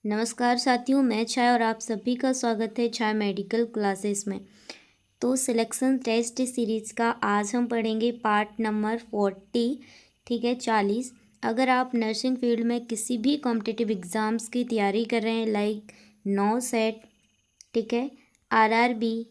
नमस्कार साथियों, मैं छाया और आप सभी का स्वागत है छाया मेडिकल क्लासेस में। तो सिलेक्शन टेस्ट सीरीज़ का आज हम पढ़ेंगे पार्ट नंबर 40, ठीक है 40। अगर आप नर्सिंग फील्ड में किसी भी कॉम्पिटिटिव एग्ज़ाम्स की तैयारी कर रहे हैं लाइक नौ सेट, ठीक है, आरआरबी,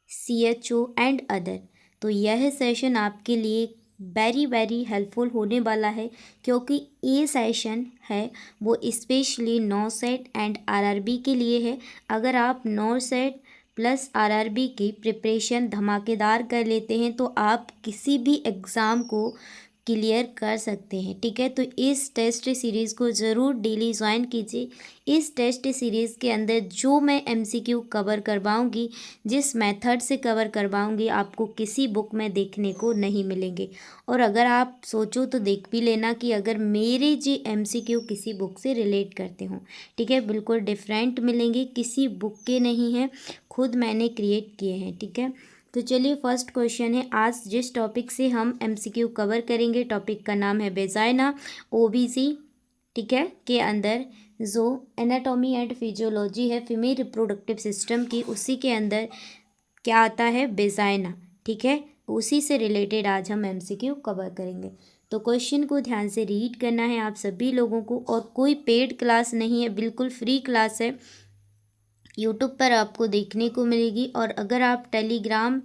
सीएचओ एंड अदर, तो यह सेशन आपके लिए वेरी वेरी हेल्पफुल होने वाला है, क्योंकि ये सेशन है वो specially now set and RRB के लिए है। अगर आप नौ सेट प्लस आरआरबी की प्रिपरेशन धमाकेदार कर लेते हैं तो आप किसी भी एग्ज़ाम को क्लियर कर सकते हैं, ठीक है। तो इस टेस्ट सीरीज़ को ज़रूर डेली ज्वाइन कीजिए। इस टेस्ट सीरीज़ के अंदर जो मैं एमसीक्यू कवर करवाऊंगी, जिस मेथड से कवर करवाऊंगी, आपको किसी बुक में देखने को नहीं मिलेंगे। और अगर आप सोचो तो देख भी लेना कि अगर मेरे जी एमसीक्यू किसी बुक से रिलेट करते हों, ठीक है, बिल्कुल डिफरेंट मिलेंगे, किसी बुक के नहीं हैं, खुद मैंने क्रिएट किए हैं, ठीक है। तो चलिए फर्स्ट क्वेश्चन है, आज जिस टॉपिक से हम एमसीक्यू कवर करेंगे, टॉपिक का नाम है वेजाइना, ओबीसी, ठीक है, के अंदर जो एनाटॉमी एंड फिजियोलॉजी है फीमेल रिप्रोडक्टिव सिस्टम की, उसी के अंदर क्या आता है, वेजाइना, ठीक है। उसी से रिलेटेड आज हम एमसीक्यू कवर करेंगे। तो क्वेश्चन को ध्यान से रीड करना है आप सभी लोगों को, और कोई पेड क्लास नहीं है, बिल्कुल फ्री क्लास है, यूट्यूब पर आपको देखने को मिलेगी। और अगर आप टेलीग्राम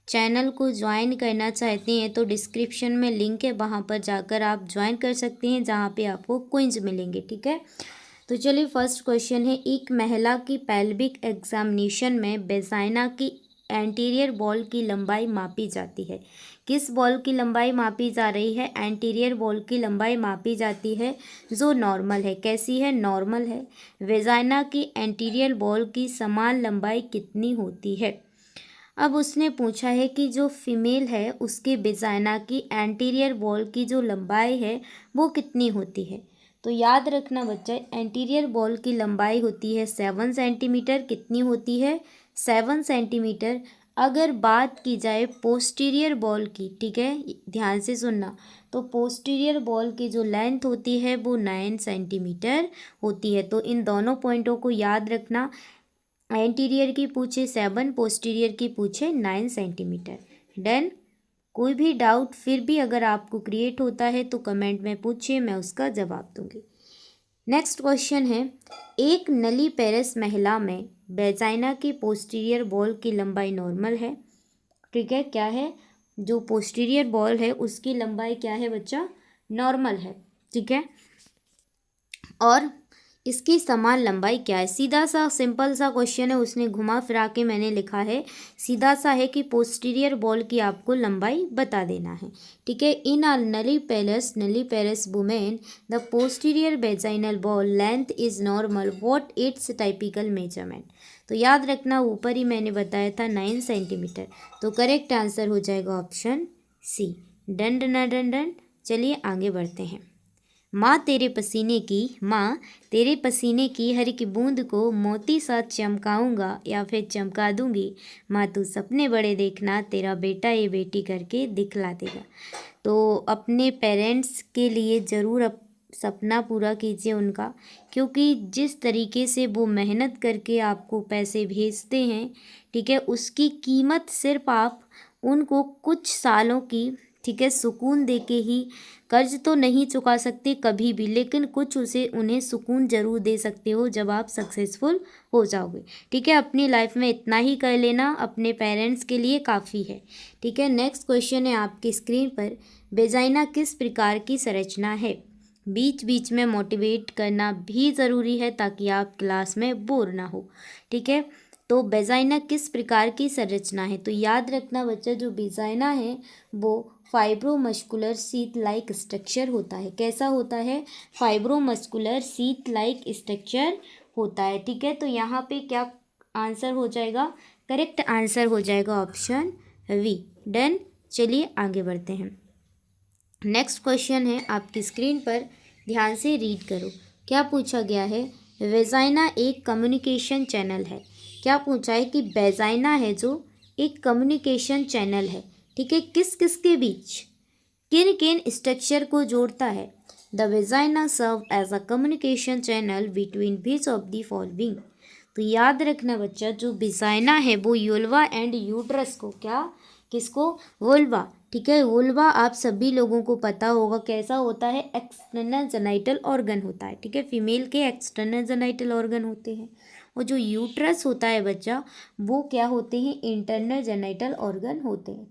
चैनल को ज्वाइन करना चाहते हैं तो डिस्क्रिप्शन में लिंक है, वहाँ पर जाकर आप ज्वाइन कर सकते हैं, जहाँ पे आपको क्विज मिलेंगे, ठीक है। तो चलिए फर्स्ट क्वेश्चन है, एक महिला की पेल्विक एग्जामिनेशन में वेजाइना की एंटीरियर वॉल की लंबाई मापी जाती है। किस वॉल की लंबाई मापी जा रही है? एंटीरियर वॉल की लंबाई मापी जाती है जो नॉर्मल है। कैसी है? नॉर्मल है। वेजाइना की एंटीरियर वॉल की समान लंबाई कितनी होती है? अब उसने पूछा है कि जो फीमेल है उसके वेजाइना की एंटीरियर वॉल की जो लंबाई है वो कितनी होती है। तो याद रखना बच्चा, एंटीरियर वॉल की लंबाई होती है 7 सेंटीमीटर। कितनी होती है? 7 सेंटीमीटर। अगर बात की जाए पोस्टीरियर वॉल की, ठीक है, ध्यान से सुनना, तो पोस्टीरियर वॉल की जो लेंथ होती है वो 9 सेंटीमीटर होती है। तो इन दोनों पॉइंटों को याद रखना, एंटीरियर की पूछे 7, पोस्टीरियर की पूछे 9 सेंटीमीटर। डन। कोई भी डाउट फिर भी अगर आपको क्रिएट होता है तो कमेंट में पूछिए, मैं उसका जवाब दूंगी। नेक्स्ट क्वेश्चन है, एक नली पेरस महिला में वेजाइना की पोस्टीरियर वॉल की लंबाई नॉर्मल है, ठीक है। क्या है? जो पोस्टीरियर वॉल है उसकी लंबाई क्या है बच्चा? नॉर्मल है, ठीक है। और इसकी समान लंबाई क्या है? सीधा सा सिंपल सा क्वेश्चन है, उसने घुमा फिरा के मैंने लिखा है, सीधा सा है कि पोस्टीरियर वॉल की आपको लंबाई बता देना है, ठीक है। In a nulliparous women the posterior vaginal wall length is normal, what it's typical measurement. तो याद रखना, ऊपर ही मैंने बताया था 9 सेंटीमीटर। तो करेक्ट आंसर हो जाएगा option C. Done done done done. चलिए आगे बढ़ते हैं। माँ तेरे पसीने की हर एक बूंद को मोती सा चमकाऊंगा या फिर चमका दूंगी। माँ तू सपने बड़े देखना, तेरा बेटा ये बेटी करके दिखला देगा। तो अपने पेरेंट्स के लिए ज़रूर सपना पूरा कीजिए उनका, क्योंकि जिस तरीके से वो मेहनत करके आपको पैसे भेजते हैं, ठीक है, उसकी कीमत सिर्फ आप उनको कुछ सालों की, ठीक है, सुकून दे के ही, कर्ज तो नहीं चुका सकते कभी भी, लेकिन कुछ उन्हें सुकून ज़रूर दे सकते हो जब आप सक्सेसफुल हो जाओगे, ठीक है। अपनी लाइफ में इतना ही कर लेना, अपने पेरेंट्स के लिए काफ़ी है, ठीक है। नेक्स्ट क्वेश्चन है आपकी स्क्रीन पर, वेजाइना किस प्रकार की संरचना है? बीच बीच में मोटिवेट करना भी ज़रूरी है ताकि आप क्लास में बोर ना हो, ठीक है। तो वेजाइना किस प्रकार की संरचना है? तो याद रखना बच्चा, जो वेजाइना है वो फाइब्रोमस्कुलर शीट लाइक स्ट्रक्चर होता है। कैसा होता है? फाइब्रोमस्कुलर शीट लाइक स्ट्रक्चर होता है, ठीक है। तो यहाँ पे क्या आंसर हो जाएगा? करेक्ट आंसर हो जाएगा ऑप्शन वी। डन। चलिए आगे बढ़ते हैं। नेक्स्ट क्वेश्चन है आपकी स्क्रीन पर, ध्यान से रीड करो। क्या पूछा गया है? वेजाइना एक कम्युनिकेशन चैनल है। क्या पूछा है कि वेजाइना है जो एक कम्युनिकेशन चैनल है, ठीक है, किस किस के बीच, किन किन स्ट्रक्चर को जोड़ता है? The vagina serve as a communication channel between which of the following. तो याद रखना बच्चा, जो वेजाइना है वो यूल्वा एंड यूट्रस को क्या, किसको, वुल्वा, ठीक है। वुल्वा आप सभी लोगों को पता होगा कैसा होता है, एक्सटर्नल जेनाइटल ऑर्गन होता है, ठीक है। फीमेल के एक्सटर्नल जेनाइटल ऑर्गन होते हैं, और जो यूट्रस होता है बच्चा, वो क्या होते हैं, इंटरनल जेनाइटल ऑर्गन होते हैं।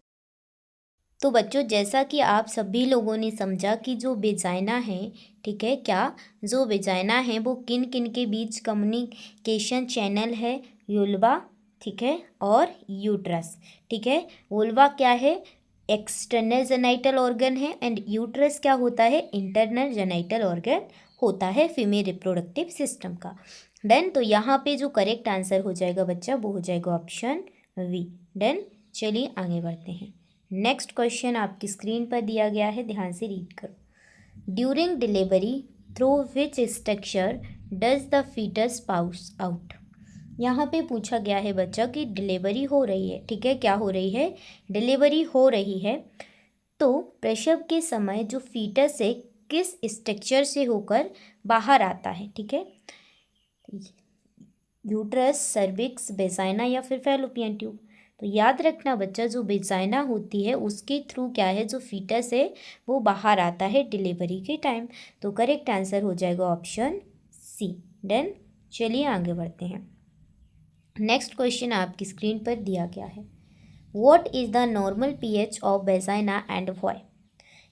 तो बच्चों, जैसा कि आप सभी लोगों ने समझा कि जो वेजाइना है, ठीक है, क्या, जो वेजाइना है वो किन किन के बीच कम्युनिकेशन चैनल है, वुल्वा, ठीक है, और यूट्रस, ठीक है। वुल्वा क्या है, एक्सटर्नल जेनाइटल ऑर्गन है, एंड यूट्रस क्या होता है, इंटरनल जेनाइटल ऑर्गन होता है फीमेल रिप्रोडक्टिव सिस्टम का। डन। तो यहाँ पे जो करेक्ट आंसर हो जाएगा बच्चा, वो हो जाएगा ऑप्शन वी। डन। चलिए आगे बढ़ते हैं। नेक्स्ट क्वेश्चन आपकी स्क्रीन पर दिया गया है, ध्यान से रीड करो। During delivery through which structure does the foetus pass out. यहाँ पे पूछा गया है बच्चा कि डिलीवरी हो रही है, ठीक है, क्या हो रही है, डिलीवरी हो रही है, तो प्रसव के समय जो फीटस है किस स्ट्रक्चर से होकर बाहर आता है, ठीक है, यूट्रस, सर्विक्स, वेजाइना या फिर फैलोपियन ट्यूब। तो याद रखना बच्चा, जो वेजाइना होती है उसके थ्रू क्या है, जो फीटस है वो बाहर आता है डिलीवरी के टाइम। तो करेक्ट आंसर हो जाएगा ऑप्शन सी। डन। चलिए आगे बढ़ते हैं। नेक्स्ट क्वेश्चन आपकी स्क्रीन पर दिया गया है, what is the normal pH of vagina and why.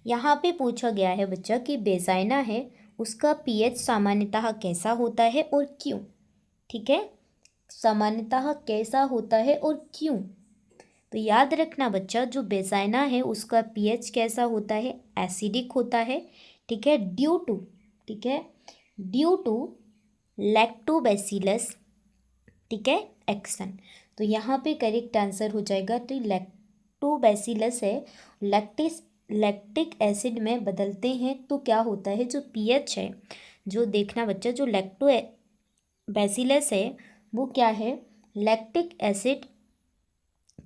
यहाँ पे पूछा गया है बच्चा कि वेजाइना है उसका पीएच सामान्यतः कैसा होता है और क्यों, ठीक है, सामान्यतः कैसा होता है और क्यों। तो याद रखना बच्चा, जो वेजाइना है उसका पीएच कैसा होता है, एसिडिक होता है, ठीक है, ड्यू टू, ठीक है, ड्यू टू लैक्टोबैसिलस, ठीक है, एक्शन। तो यहाँ पे करेक्ट आंसर हो जाएगा, तो लैक्टोबैसिलस है, लैक्टिक एसिड में बदलते हैं तो क्या होता है, जो पीएच है, जो देखना बच्चा, जो लैक्टोबैसिलस है वो क्या है, लैक्टिक एसिड,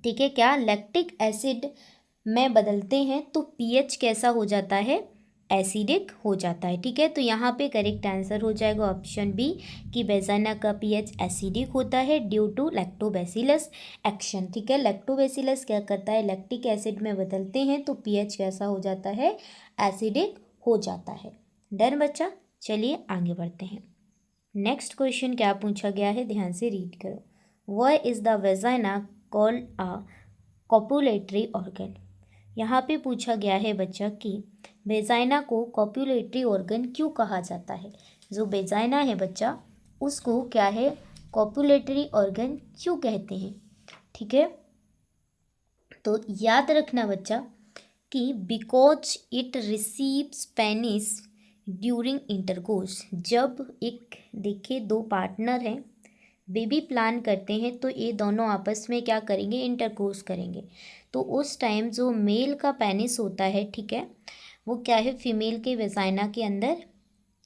ठीक है, क्या, लैक्टिक एसिड में बदलते हैं तो पीएच कैसा हो जाता है, एसिडिक हो जाता है, ठीक है। तो यहाँ पे करेक्ट आंसर हो जाएगा ऑप्शन बी कि वेजाइना का पीएच एसिडिक होता है ड्यू टू लैक्टोबैसिलस एक्शन, ठीक है। लैक्टोबैसिलस क्या करता है, लैक्टिक एसिड में बदलते हैं तो पीएच कैसा हो जाता है, एसिडिक हो जाता है। डन बच्चा। चलिए आगे बढ़ते हैं। नेक्स्ट क्वेश्चन क्या पूछा गया है, ध्यान से रीड करो। Why is the vagina called a copulatory organ. यहाँ पे पूछा गया है बच्चा कि वेजाइना को कॉपुलेटरी ऑर्गन क्यों कहा जाता है। जो वेजाइना है बच्चा उसको क्या है, कॉपुलेटरी ऑर्गन क्यों कहते हैं, ठीक है। तो याद रखना बच्चा कि because it receives penis during intercourse. जब एक देखिए दो पार्टनर हैं, बेबी प्लान करते हैं, तो ये दोनों आपस में क्या करेंगे, इंटरकोर्स करेंगे। तो उस टाइम जो मेल का पेनिस होता है, ठीक है, वो क्या है, फीमेल के वेजाइना के अंदर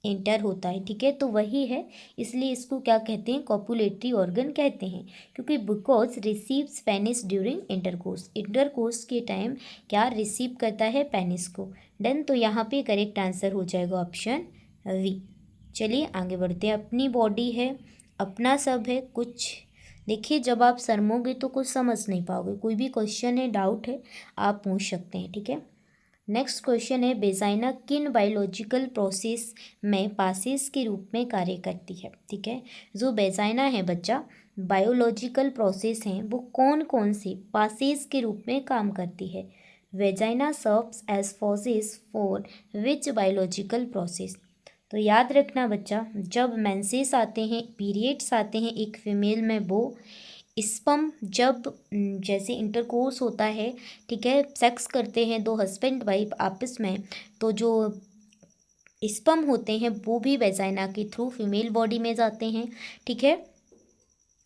इंटर होता है, ठीक है। तो वही है, इसलिए इसको क्या कहते हैं, कॉपुलेटरी ऑर्गन कहते हैं, क्योंकि because receives penis during intercourse, intercourse के टाइम क्या रिसीव करता है, पेनिस को। डन। तो यहाँ पे करेक्ट आंसर हो जाएगा ऑप्शन वी। चलिए आगे बढ़ते हैं। अपनी बॉडी है, अपना सब है, कुछ देखिए जब आप शर्मोगे तो कुछ समझ नहीं पाओगे, कोई भी क्वेश्चन है, डाउट है, आप पूछ सकते हैं, ठीक है। नेक्स्ट क्वेश्चन है, वेजाइना किन बायोलॉजिकल प्रोसेस में पासेस के रूप में कार्य करती है, ठीक है। जो वेजाइना है बच्चा, बायोलॉजिकल प्रोसेस हैं वो कौन कौन से पासेस के रूप में काम करती है। Vagina serves as fosses for which biological process. तो याद रखना बच्चा, जब मेंसेस आते हैं, पीरियड्स आते हैं एक फीमेल में, वो स्पर्म जब जैसे इंटरकोर्स होता है, ठीक है, सेक्स करते हैं दो हस्बैंड वाइफ आपस में, तो जो स्पर्म होते हैं वो भी वेजाइना के थ्रू फीमेल बॉडी में जाते हैं, ठीक है।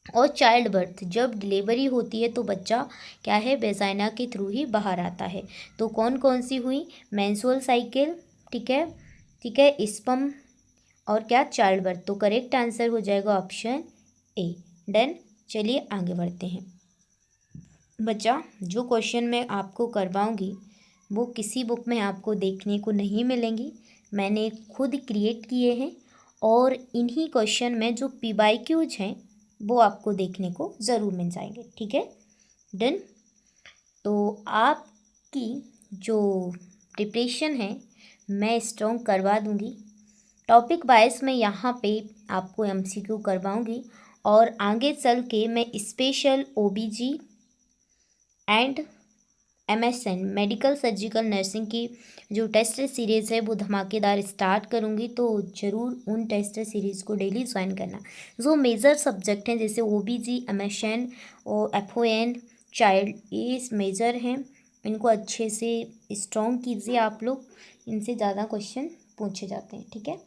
और चाइल्ड बर्थ, जब डिलीवरी होती है तो बच्चा क्या है, वेजाइना के थ्रू ही बाहर आता है। तो कौन कौन सी हुई, मेंस्ट्रुअल साइकिल, ठीक है, ठीक है, स्पर्म और क्या, चाइल्ड बर्थ। तो करेक्ट आंसर हो जाएगा ऑप्शन ए। डन। चलिए आगे बढ़ते हैं। बच्चा, जो क्वेश्चन मैं आपको करवाऊंगी वो किसी बुक में आपको देखने को नहीं मिलेंगी, मैंने खुद क्रिएट किए हैं और इन्हीं क्वेश्चन में जो PYQs हैं वो आपको देखने को ज़रूर मिल जाएंगे। ठीक है, डन। तो आपकी जो प्रिपरेशन है मैं स्ट्रॉन्ग करवा दूंगी। टॉपिक वाइज मैं यहाँ पे आपको MCQ करवाऊंगी और आगे चल के मैं special OBG and MSN medical surgical nursing की जो टेस्ट सीरीज़ है वो धमाकेदार स्टार्ट करूँगी। तो ज़रूर उन टेस्ट सीरीज़ को डेली ज्वाइन करना। जो मेजर सब्जेक्ट हैं जैसे OBG, MSN और FON चाइल्ड, ये मेजर हैं, इनको अच्छे से स्ट्रॉन्ग कीजिए आप लोग, इनसे ज़्यादा क्वेश्चन पूछे जाते हैं। ठीक है,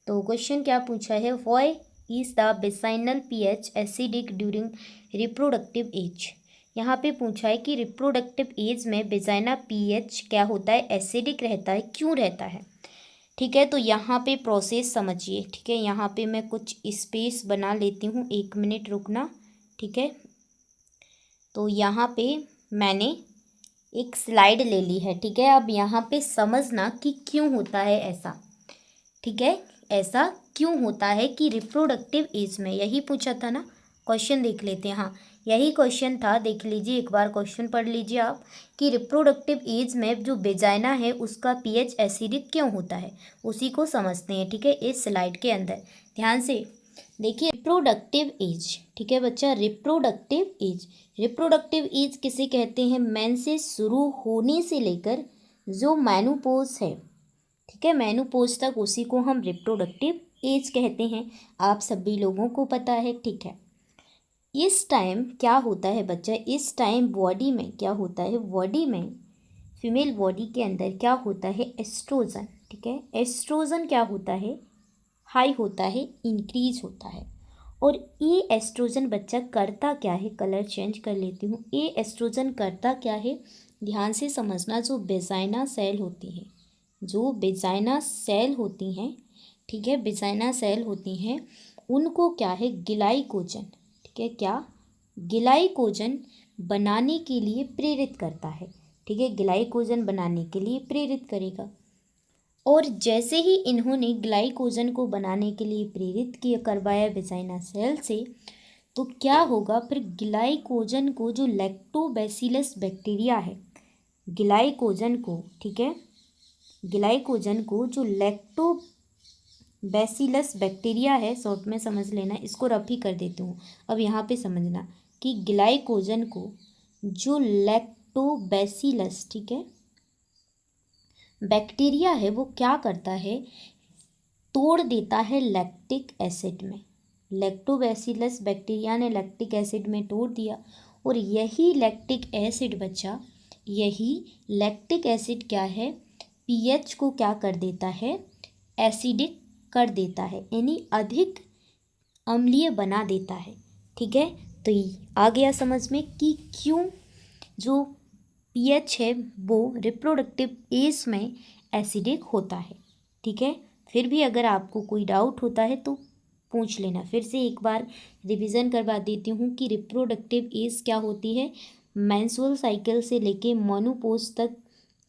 तो क्वेश्चन क्या पूछा है, why is the vaginal pH acidic during reproductive age. यहाँ पे पूछा है कि रिप्रोडक्टिव एज में बेजाइना pH क्या होता है, एसिडिक रहता है, क्यों रहता है। ठीक है, तो यहाँ पे प्रोसेस समझिए। ठीक है, यहाँ पे मैं कुछ स्पेस बना लेती हूँ, 1 मिनट रुकना। ठीक है, तो यहाँ पे मैंने एक स्लाइड ले ली है। ठीक है, अब यहाँ पे समझना कि क्यों होता है ऐसा। ठीक है, ऐसा क्यों होता है कि रिप्रोडक्टिव एज में, यही पूछा था ना, क्वेश्चन देख लेते हैं। हाँ, यही क्वेश्चन था, देख लीजिए एक बार क्वेश्चन पढ़ लीजिए आप कि रिप्रोडक्टिव एज में जो वेजाइना है उसका pH एसिडिक क्यों होता है, उसी को समझते हैं। ठीक है, इस स्लाइड के अंदर ध्यान से देखिए, रिप्रोडक्टिव एज। ठीक है बच्चा, रिप्रोडक्टिव एज, रिप्रोडक्टिव एज किसे कहते हैं, मेंसेस शुरू होने से लेकर जो मेनोपॉज है, ठीक है, मेनोपॉज तक, उसी को हम रिप्रोडक्टिव एज कहते हैं। आप सभी लोगों को पता है। ठीक है, इस टाइम क्या होता है बच्चा, इस टाइम बॉडी में क्या होता है, बॉडी में फीमेल बॉडी के अंदर क्या होता है, एस्ट्रोजन। ठीक है, एस्ट्रोजन क्या होता है, हाई होता है, इंक्रीज होता है। और ये एस्ट्रोजन बच्चा करता क्या है, कलर चेंज कर लेती हूँ, ये एस्ट्रोजन करता क्या है, ध्यान से समझना। जो वेजाइना सेल होती है, जो वेजाइना सेल होती हैं, ठीक है, वेजाइना सेल होती हैं, उनको क्या है, ग्लाइकोजन, ठीक है, क्या, ग्लाइकोजन बनाने के लिए प्रेरित करता है। ठीक है, ग्लाइकोजन बनाने के लिए प्रेरित करेगा। और जैसे ही इन्होंने ग्लाइकोजन को बनाने के लिए प्रेरित किया, करवाया वेजाइना सेल से, तो क्या होगा फिर, ग्लाइकोजन को जो लैक्टोबैसिलस बैक्टीरिया है, ग्लाइकोजन को, ठीक है, ग्लाइकोजन को जो लैक्टोबैसिलस बैक्टीरिया है, शॉर्ट में समझ लेना, इसको रफ ही कर देती हूँ। अब यहाँ पे समझना कि ग्लाइकोजन को जो लैक्टोबैसिलस, ठीक है, बैक्टीरिया है, वो क्या करता है, तोड़ देता है लैक्टिक एसिड में। लैक्टोबैसिलस बैक्टीरिया ने लैक्टिक एसिड में तोड़ दिया, और यही लैक्टिक एसिड बच्चा, यही लैक्टिक एसिड क्या है, pH को क्या कर देता है, एसिडिक कर देता है, यानी अधिक अम्लीय बना देता है। ठीक है, तो ये आ गया समझ में कि क्यों जो pH है वो रिप्रोडक्टिव एज में एसिडिक होता है। ठीक है, फिर भी अगर आपको कोई डाउट होता है तो पूछ लेना। फिर से एक बार रिवीजन करवा देती हूँ कि रिप्रोडक्टिव एज क्या होती है, मेंस्ट्रुअल साइकिल से लेके मोनोपॉज तक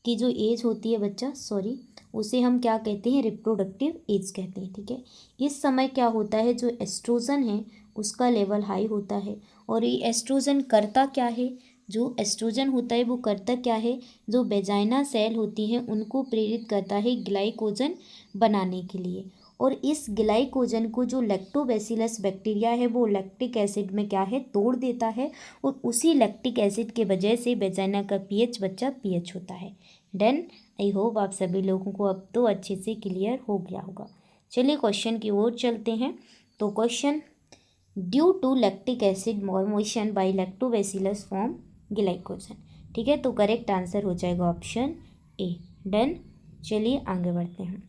की जो एज होती है बच्चा, सॉरी, उसे हम क्या कहते हैं, रिप्रोडक्टिव एज कहते हैं। ठीक है, इस समय क्या होता है, जो एस्ट्रोजन है उसका लेवल हाई होता है। और ये एस्ट्रोजन करता क्या है, जो एस्ट्रोजन होता है वो करता क्या है, जो वेजाइना सेल होती हैं उनको प्रेरित करता है ग्लाइकोजन बनाने के लिए। और इस ग्लाइकोजन को जो लैक्टोबैसिलस बैक्टीरिया है वो लैक्टिक एसिड में क्या है, तोड़ देता है, और उसी लैक्टिक एसिड के वजह से वेजाइना का pH बच्चा pH होता है। डन, आई होप आप सभी लोगों को अब तो अच्छे से क्लियर हो गया होगा। चलिए क्वेश्चन की ओर चलते हैं। तो question, due to lactic acid formation by lactobacillus form glycogen. ठीक है, तो करेक्ट आंसर हो जाएगा ऑप्शन ए। डन, चलिए आगे बढ़ते हैं।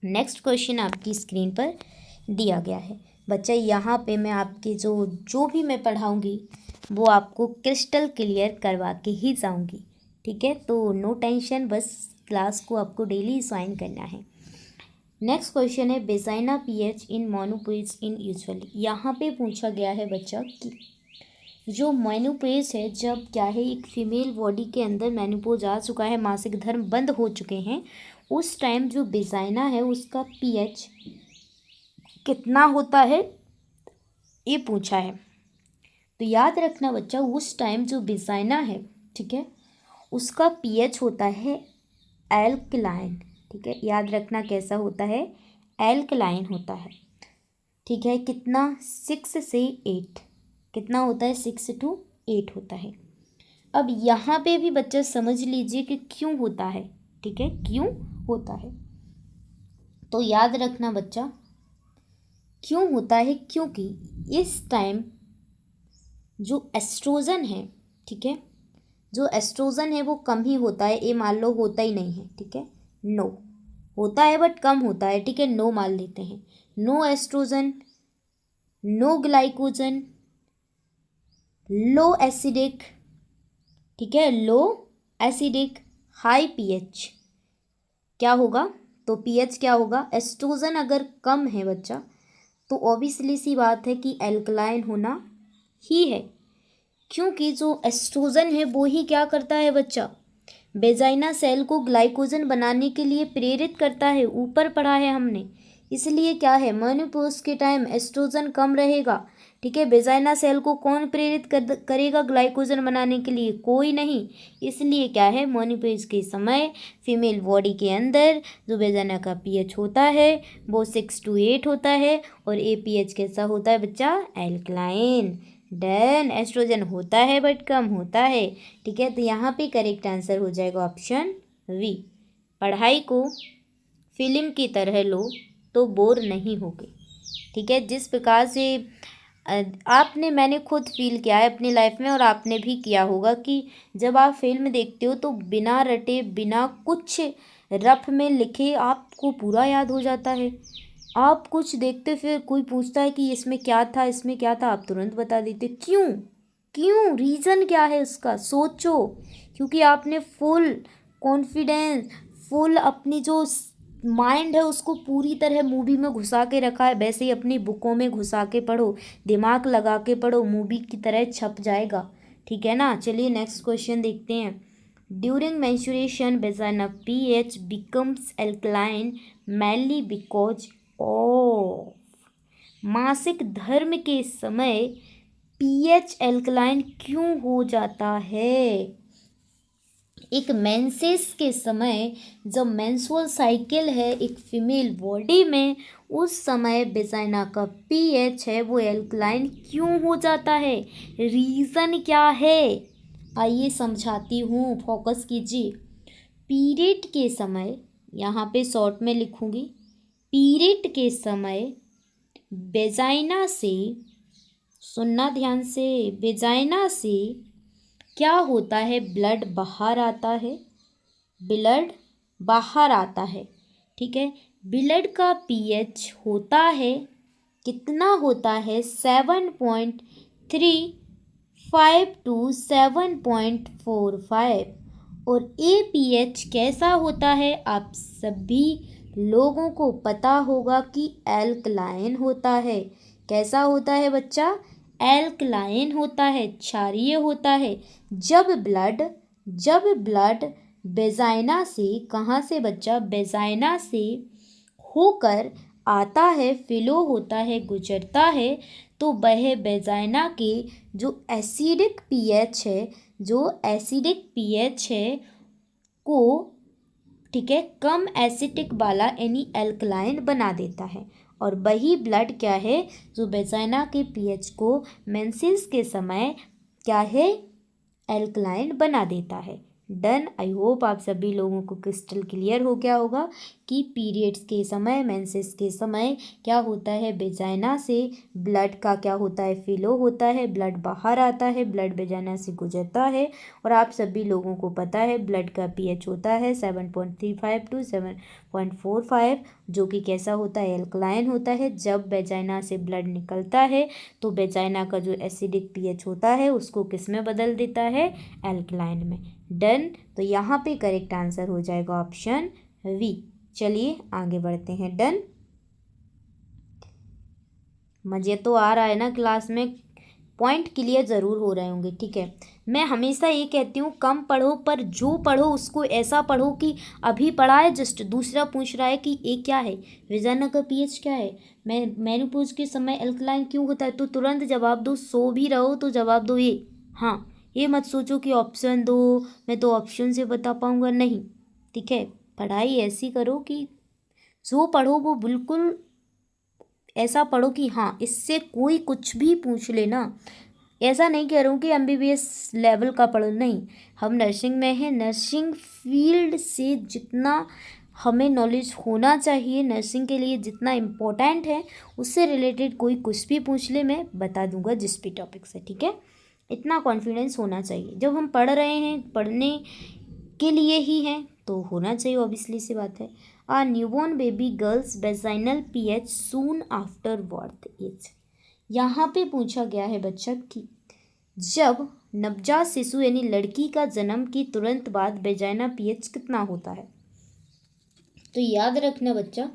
नेक्स्ट क्वेश्चन आपकी स्क्रीन पर दिया गया है बच्चा। यहाँ पे मैं आपके जो भी मैं पढ़ाऊँगी वो आपको क्रिस्टल क्लियर करवा के ही जाऊँगी। ठीक है, तो नो टेंशन, बस क्लास को आपको डेली ज्वाइन करना है। नेक्स्ट क्वेश्चन है, वेजाइना pH इन मोनोपॉज इन यूजुअली। यहाँ पे पूछा गया है बच्चा कि जो मेनोपॉज है, जब क्या है, एक फीमेल बॉडी के अंदर मेनोपॉज आ चुका है, मासिक धर्म बंद हो चुके हैं, उस टाइम जो बेजाइना है उसका पीएच कितना होता है, ये पूछा है। तो याद रखना बच्चा, उस टाइम जो बेजाइना है, ठीक है, उसका पीएच होता है एल्कलाइन। ठीक है, याद रखना कैसा होता है, एल्कलाइन होता है। ठीक है, कितना, 6 से 8, कितना होता है, 6 to 8 होता है। अब यहाँ पे भी बच्चा समझ लीजिए कि क्यों होता है। ठीक है, क्यों होता है, तो याद रखना बच्चा, क्यों होता है, क्योंकि इस टाइम जो एस्ट्रोजन है, ठीक है, जो एस्ट्रोजन है वो कम ही होता है। ये मान लो होता ही नहीं है, ठीक है, नो, होता है बट कम होता है। ठीक है, नो मान लेते हैं, नो एस्ट्रोजन, नो ग्लाइकोजन, लो एसिडिक, ठीक है, लो एसिडिक, हाई पीएच। क्या होगा, तो पीएच क्या होगा, एस्ट्रोजन अगर कम है बच्चा तो ऑब्वियसली सी बात है कि एल्कलाइन होना ही है, क्योंकि जो एस्ट्रोजन है वो ही क्या करता है बच्चा, बेजाइना सेल को ग्लाइकोजन बनाने के लिए प्रेरित करता है। ऊपर पढ़ा है हमने, इसलिए क्या है, मेनोपॉज के टाइम एस्ट्रोजन कम रहेगा। ठीक है, बेजाइना सेल को कौन प्रेरित करेगा ग्लाइकोजन बनाने के लिए, कोई नहीं। इसलिए क्या है, मेनोपॉज के समय फीमेल बॉडी के अंदर जो बेजाइना का पीएच होता है वो 6 to 8 होता है, और ए पीएच कैसा होता है बच्चा, एल्कलाइन। डन, एस्ट्रोजन होता है बट कम होता है। ठीक है, तो यहाँ पे करेक्ट आंसर हो जाएगा ऑप्शन वी। पढ़ाई को फिल्म की तरह लो तो बोर नहीं होगे। ठीक है, जिस प्रकार से आपने, मैंने खुद फील किया है अपनी लाइफ में और आपने भी किया होगा कि जब आप फिल्म देखते हो तो बिना रटे, बिना कुछ रफ में लिखे आपको पूरा याद हो जाता है। आप कुछ देखते, फिर कोई पूछता है कि इसमें क्या था, इसमें क्या था, आप तुरंत बता देते। क्यों, क्यों, रीज़न क्या है उसका, सोचो। क्योंकि आपने फुल कॉन्फिडेंस, फुल अपनी जो माइंड है उसको पूरी तरह मूवी में घुसा के रखा है। वैसे ही अपनी बुकों में घुसा के पढ़ो, दिमाग लगा के पढ़ो, मूवी की तरह छप जाएगा। ठीक है ना। चलिए नेक्स्ट क्वेश्चन देखते हैं। During menstruation vagina pH becomes alkaline mainly because of, मासिक धर्म के समय pH एल्कलाइन क्यों हो जाता है। एक मेंसेस के समय, जब मेंस्ट्रुअल साइकिल है एक फीमेल बॉडी में, उस समय वेजाइना का pH है वो एल्कलाइन क्यों हो जाता है, रीज़न क्या है, आइए समझाती हूँ, फोकस कीजिए। पीरियड के समय, यहाँ पे शॉर्ट में लिखूँगी, पीरियड के समय वेजाइना से, सुनना ध्यान से, वेजाइना से क्या होता है, ब्लड बाहर आता है, ब्लड बाहर आता है। ठीक है, ब्लड का पीएच होता है, कितना होता है, 7.35 to 7.45, और ए पीएच कैसा होता है, आप सभी लोगों को पता होगा कि एल्कलाइन होता है। कैसा होता है बच्चा, एल्कलाइन होता है, क्षारीय होता है। जब ब्लड वेजाइना से, कहाँ से बच्चा, वेजाइना से होकर आता है, फ्लो होता है, गुजरता है, तो वह वेजाइना के जो एसिडिक पीएच है, जो एसिडिक पीएच है को, ठीक है, कम एसिडिक वाला यानी एल्कलाइन बना देता है। और वही ब्लड क्या है, जो वेजाइना के पीएच को मेंसेस के समय क्या है, एल्कलाइन बना देता है। डन, आई होप आप सभी लोगों को क्रिस्टल क्लियर हो गया होगा कि पीरियड्स के समय, मेंसेस के समय क्या होता है, वेजाइना से ब्लड का क्या होता है, फ्लो होता है, ब्लड बाहर आता है, ब्लड वेजाइना से गुजरता है। और आप सभी लोगों को पता है ब्लड का पीएच होता है 7.35 to 7.45, जो कि कैसा होता है, एल्कलाइन होता है। जब वेजाइना से ब्लड निकलता है तो वेजाइना का जो एसिडिक पीएच होता है उसको किस में बदल देता है, एल्कलाइन में। डन, तो यहाँ पे करेक्ट आंसर हो जाएगा ऑप्शन वी। चलिए आगे बढ़ते हैं। डन, मज़े तो आ रहा है ना क्लास में, पॉइंट क्लियर ज़रूर हो रहे होंगे, ठीक है। मैं हमेशा ये कहती हूँ कम पढ़ो, पर जो पढ़ो उसको ऐसा पढ़ो कि अभी पढ़ा है जस्ट, दूसरा पूछ रहा है कि ए क्या है, वेजाइना का पीएच क्या है, मेनोपॉज के समय अल्कलाइन क्यों होता है, तो तुरंत जवाब दो। सो भी रहो तो जवाब दो ए। हाँ, ये मत सोचो कि ऑप्शन दो, मैं तो ऑप्शन से बता पाऊँगा, नहीं, ठीक है। पढ़ाई ऐसी करो कि जो पढ़ो वो बिल्कुल ऐसा पढ़ो कि हाँ इससे कोई कुछ भी पूछ लेना। ऐसा नहीं कह रहा हूँ कि एमबीबीएस लेवल का पढ़ो, नहीं, हम नर्सिंग में हैं, नर्सिंग फील्ड से जितना हमें नॉलेज होना चाहिए, नर्सिंग के लिए जितना इम्पोर्टेंट है, उससे रिलेटेड कोई कुछ भी पूछ ले मैं बता दूंगा जिस भी टॉपिक से, ठीक है। इतना कॉन्फिडेंस होना चाहिए, जब हम पढ़ रहे हैं पढ़ने के लिए ही हैं तो होना चाहिए, ऑब्वियसली सी बात है। A newborn baby girls vaginal pH soon after birth is, यहाँ पे पूछा गया है बच्चा कि जब नवजात शिशु यानी लड़की का जन्म के तुरंत बाद वेजाइना पीएच कितना होता है। तो याद रखना बच्चा,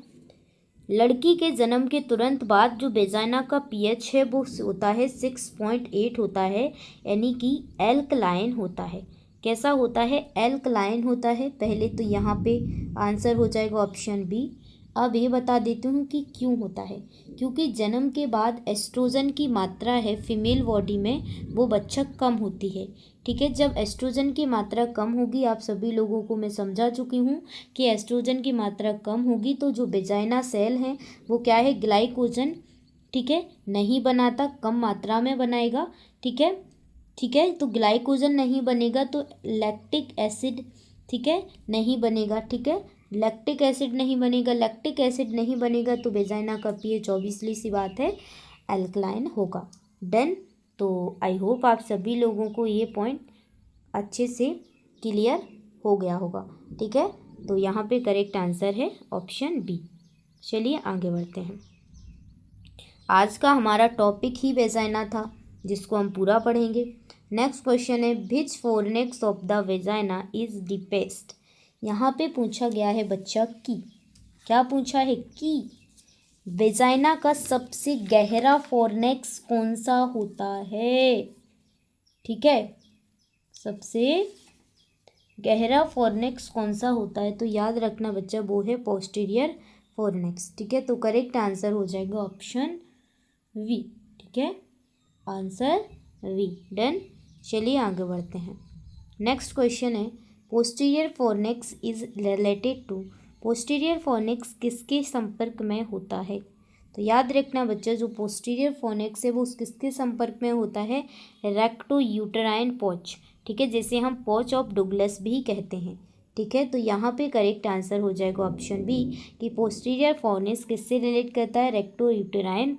लड़की के जन्म के तुरंत बाद जो वेजाइना का पीएच है वो होता है 6.8 होता है, यानी कि एल्कलाइन होता है। कैसा होता है, एल्कलाइन होता है। पहले तो यहाँ पे आंसर हो जाएगा ऑप्शन बी। अब ये बता देती हूँ कि क्यों होता है, क्योंकि जन्म के बाद एस्ट्रोजन की मात्रा है फीमेल बॉडी में वो बच्चा कम होती है, ठीक है। जब एस्ट्रोजन की मात्रा कम होगी, आप सभी लोगों को मैं समझा चुकी हूँ कि एस्ट्रोजन की मात्रा कम होगी तो जो वेजाइना सेल है वो क्या है, ग्लाइकोजन, ठीक है, नहीं बनाता, कम मात्रा में बनाएगा, ठीक है, ठीक है। तो ग्लाइकोजन नहीं बनेगा तो लैक्टिक एसिड, ठीक है, नहीं बनेगा, ठीक है, लैक्टिक एसिड नहीं बनेगा, लैक्टिक एसिड नहीं बनेगा तो वेजाइना का पीएच ऑब्वियसली सी बात है अल्कलाइन होगा। डन। तो आई होप आप सभी लोगों को ये पॉइंट अच्छे से क्लियर हो गया होगा, ठीक है। तो यहाँ पे करेक्ट आंसर है ऑप्शन बी। चलिए आगे बढ़ते हैं। आज का हमारा टॉपिक ही वेजाइना था जिसको हम पूरा पढ़ेंगे। नेक्स्ट क्वेश्चन है which fornix of the vagina is deepest. यहाँ पे पूछा गया है बच्चा कि, क्या पूछा है कि वेजाइना का सबसे गहरा फोरनेक्स कौन सा होता है, ठीक है, सबसे गहरा फोरनेक्स कौन सा होता है। तो याद रखना बच्चा वो है पोस्टीरियर फोरनेक्स, ठीक है। तो करेक्ट आंसर हो जाएगा ऑप्शन वी, ठीक है, आंसर वी। डन। चलिए आगे बढ़ते हैं। नेक्स्ट क्वेश्चन है posterior fornix is related to, posterior fornix किसके संपर्क में होता है। तो याद रखना बच्चा, जो पोस्टीरियर फोरनेक्स है वो किसके संपर्क में होता है, रेक्टो यूटेराइन पॉच, ठीक है, जैसे हम पॉच ऑफ डुगलस भी कहते हैं, ठीक है। तो यहाँ पे करेक्ट आंसर हो जाएगा ऑप्शन बी कि पोस्टीरियर फोरनेक्स किससे रिलेट करता है, रेक्टो यूटेराइन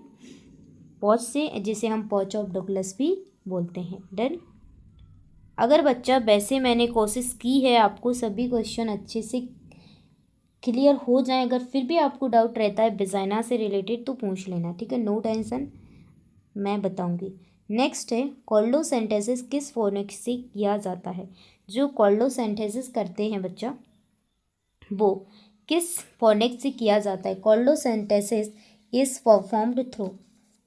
पॉच से, जिसे हम पॉच ऑफ डुगलस भी बोलते हैं। डन। अगर बच्चा वैसे मैंने कोशिश की है आपको सभी क्वेश्चन अच्छे से क्लियर हो जाए, अगर फिर भी आपको डाउट रहता है वेजाइना से रिलेटेड तो पूछ लेना, ठीक है, नो टेंशन, मैं बताऊंगी। नेक्स्ट है कोल्डोसेंटेसिस किस फोनेक्स से किया जाता है। जो कोल्डोसेंटेसिस करते हैं बच्चा वो किस फोनेक्स से किया जाता है, कोल्डोसेंटेसिस इज परफॉर्म्ड थ्रू।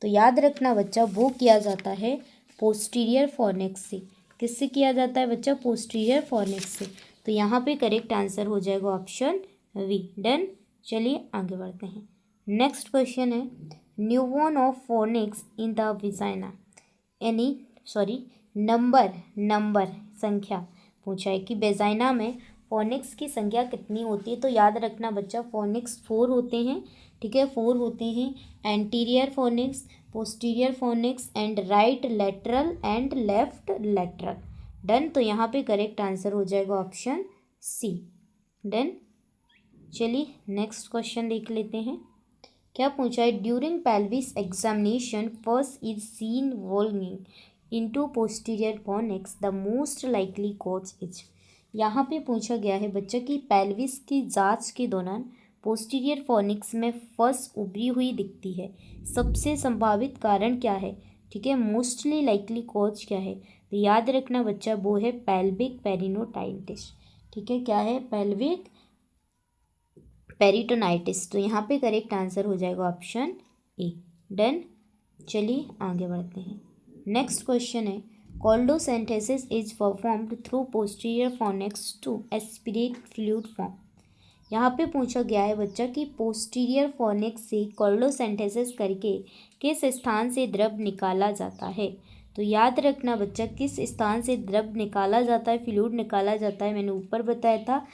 तो याद रखना बच्चा वो किया जाता है पोस्टीरियर फोनेक्स से। किससे किया जाता है बच्चा, पोस्टीरियर फोनेक्स से। तो यहाँ पे करेक्ट आंसर हो जाएगा ऑप्शन वी। डन। चलिए आगे बढ़ते हैं। नेक्स्ट क्वेश्चन है newborn of Phoenix in the vagina, यानी नंबर संख्या पूछा है कि वेजाइना में फोनेक्स की संख्या कितनी होती है। तो याद रखना बच्चा फोनेक्स 4 होते हैं, ठीक है, 4 होते हैं, anterior fornix, posterior fornix and right lateral and left lateral. Done. तो यहाँ पे करेक्ट आंसर हो जाएगा ऑप्शन सी। डन। चलिए नेक्स्ट क्वेश्चन देख लेते हैं। क्या पूछा है during pelvis examination first is seen bulging into posterior fornix the most likely cause is. यहाँ पे पूछा गया है बच्चा कि पेल्विस की जांच के दौरान पोस्टीरियर फोनेक्स में फस उभरी हुई दिखती है, सबसे संभावित कारण क्या है, ठीक है, मोस्टली लाइकली कॉज क्या है। तो याद रखना बच्चा वो है पेल्विक पेरिनोटाइटिस, ठीक है, क्या है, पेल्विक पेरिटोनाइटिस। तो यहाँ पे करेक्ट आंसर हो जाएगा ऑप्शन ए। डन। चलिए आगे बढ़ते हैं। नेक्स्ट क्वेश्चन है culdocentesis is performed through posterior fornix to aspirate fluid form. यहाँ पे पूछा गया है बच्चा कि पोस्टीरियर फोनेक्स से कोल्डोसेंथेसिस करके किस स्थान से द्रव निकाला जाता है। तो याद रखना बच्चा, किस स्थान से द्रव निकाला जाता है, फ्लूइड निकाला जाता है, मैंने ऊपर बताया था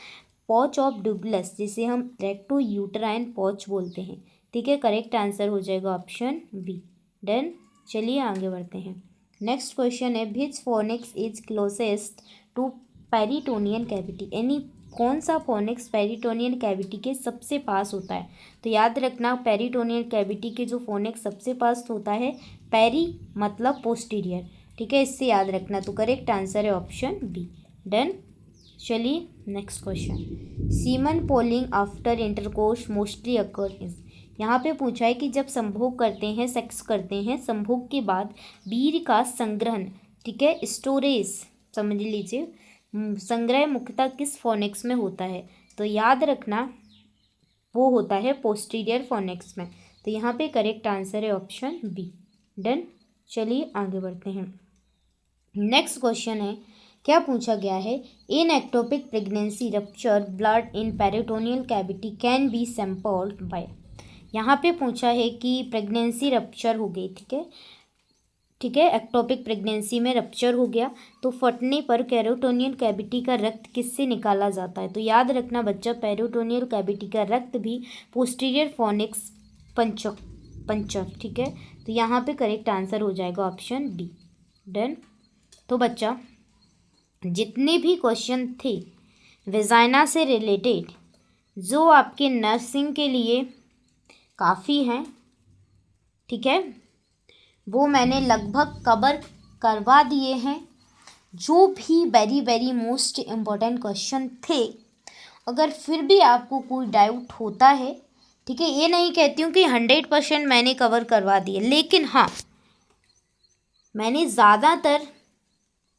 पॉच ऑफ डुग्लस, जिसे हम रेक्टो यूटराइन पॉच बोलते हैं। ठीक है, करेक्ट आंसर हो जाएगा ऑप्शन बी। डन, चलिए आगे बढ़ते हैं। नेक्स्ट क्वेश्चन है which fornix is closest to peritoneal cavity, यानी कौन सा फोनेक्स पेरिटोनियन कैविटी के सबसे पास होता है। तो याद रखना पेरिटोनियन कैविटी के जो फोनेक्स सबसे पास होता है, पेरी मतलब पोस्टीरियर। ठीक है, इससे याद रखना। तो करेक्ट आंसर है ऑप्शन बी। डन, चलिए next question. Semen polling after intercourse mostly occur is, यहाँ पे पूछा है कि जब संभोग करते हैं, सेक्स करते हैं, संभोग के बाद वीर्य का संग्रहण, ठीक है, स्टोरेज समझ लीजिए, संग्रह मुख्यतः किस फोनेक्स में होता है। तो याद रखना वो होता है पोस्टीरियर फोनेक्स में। तो यहाँ पे करेक्ट आंसर है ऑप्शन बी। डन, चलिए आगे बढ़ते हैं। नेक्स्ट क्वेश्चन है क्या पूछा गया है, in ectopic pregnancy rupture blood in peritoneal cavity can be sampled by. यहाँ पे पूछा है कि प्रेगनेंसी रप्चर हो गई, ठीक है, एक्टोपिक प्रेगनेंसी में रप्चर हो गया तो फटने पर पेरिटोनियल कैविटी का रक्त किससे निकाला जाता है। तो याद रखना बच्चा, पेरिटोनियल कैविटी का रक्त भी पोस्टीरियर फोनेक्स पंचर, ठीक है। तो यहाँ पे करेक्ट आंसर हो जाएगा ऑप्शन डी। डन, तो बच्चा जितने भी क्वेश्चन थे वेजाइना से रिलेटेड जो आपके नर्सिंग के लिए काफ़ी हैं, ठीक है, वो मैंने लगभग कवर करवा दिए हैं। जो भी very very most important question थे, अगर फिर भी आपको कोई डाउट होता है, ठीक है, ये नहीं कहती हूँ कि 100% मैंने कवर करवा दिए, लेकिन हाँ मैंने ज़्यादातर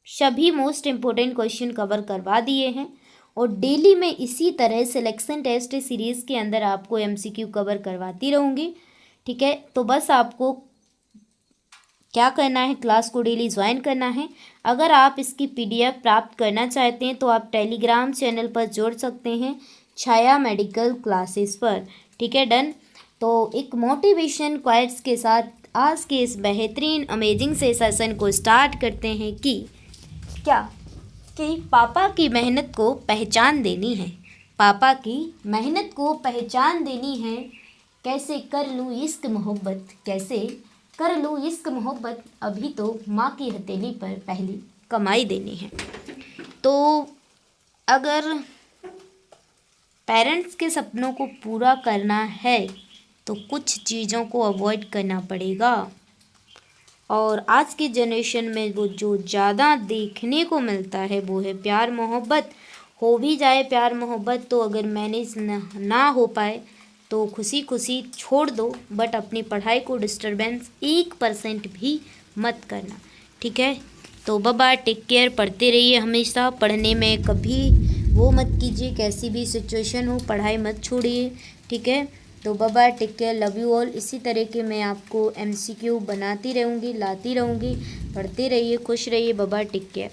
सभी मोस्ट इम्पोर्टेंट क्वेश्चन कवर करवा दिए हैं। और डेली मैं इसी तरह सिलेक्शन टेस्ट सीरीज़ के अंदर आपको एमसीक्यू कवर करवाती रहूँगी, ठीक है। तो बस आपको क्या करना है, क्लास को डेली ज्वाइन करना है। अगर आप इसकी पीडीएफ प्राप्त करना चाहते हैं तो आप टेलीग्राम चैनल पर जुड़ सकते हैं, छाया मेडिकल क्लासेस पर, ठीक है। डन, तो एक मोटिवेशन क्वाइट्स के साथ आज के इस बेहतरीन अमेजिंग से सेशन को स्टार्ट करते हैं कि पापा की मेहनत को पहचान देनी है, पापा की मेहनत को पहचान देनी है, कैसे कर लूँ इश्क मोहब्बत, कैसे कर लूँ इश्क मोहब्बत, अभी तो माँ की हथेली पर पहली कमाई देनी है। तो अगर पेरेंट्स के सपनों को पूरा करना है तो कुछ चीज़ों को अवॉइड करना पड़ेगा। और आज की जनरेशन में वो जो ज़्यादा देखने को मिलता है वो है प्यार मोहब्बत। हो भी जाए प्यार मोहब्बत तो अगर मैनेज ना हो पाए तो खुशी खुशी छोड़ दो, बट अपनी पढ़ाई को डिस्टर्बेंस 1% भी मत करना, ठीक है। तो बाबा टेक केयर, पढ़ते रहिए, हमेशा पढ़ने में कभी वो मत कीजिए, कैसी भी सिचुएशन हो पढ़ाई मत छोड़िए, ठीक है। तो बाबा take care, love you all. इसी तरह के मैं आपको एमसीक्यू बनाती रहूँगी, लाती रहूँगी, पढ़ते रहिए, खुश रहिए, बाबा टेक केयर।